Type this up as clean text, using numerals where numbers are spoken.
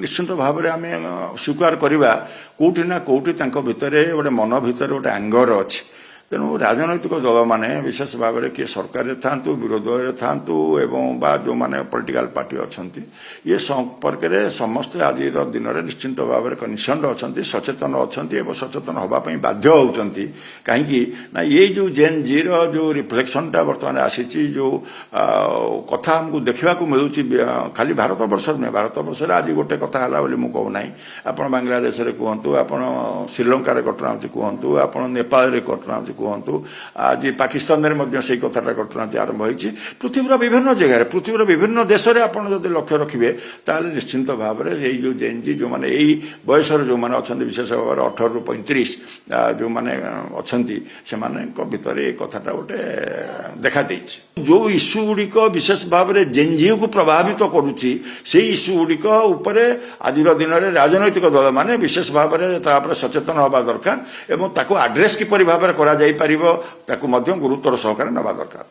निश्चित भाव में आम स्वीकार करवा कौटि ना कौटि भितर गोटे मन भितर गोटे आंगर अच्छी तेणु राजनैतिक दल मैंने विशेष भाव में किए सरकार था विरोध था जो मैंने पॉलिटिकल पार्टी अच्छा ये संपर्क में समस्ते आज दिन में निश्चित भाव में कनसर्न अच्छा सचेतन अच्छा सचेतन हाँपाई बाध्य होती कहीं ये जो जेन जी जो रिफ्लेक्शनटा बर्तमान आसी जो कथा आमको देखा मिलूँ खाली भारत वर्ष नुहे भारत वर्ष आज गोटे कथा है मुझे आप बांग्लादेश कहतु आप श्रीलंकार घटना कहतु आप नेपाल घटना कहतु आज पाकिस्तान से कथाटा घटना आरंभ होती पृथ्वीर विभिन्न जगह पृथ्वीर विभिन्न देश में आप लक्ष्य रखिए ताल निश्चिंत भाव में ये जो जेनजी जो मैंने यही बयस जो मैंने अच्छा विशेष भाव में 18 ରୁ 35 जो मैंने अच्छा से भितर ये कथाटा गोटे देखा जो इश्यू गुड़िक विशेष भाव में जेनजी को प्रभावित करुच्ची से इश्यू गुड़िक आज दिन में राजनैतिक दल मैंने विशेष भाव में सचेतन हवा दरकार एवं ताको आड्रेस किपरि भाव में करा जाई परिबो ताको मध्यम गुरुत्वर सहकारे नबा दरकार।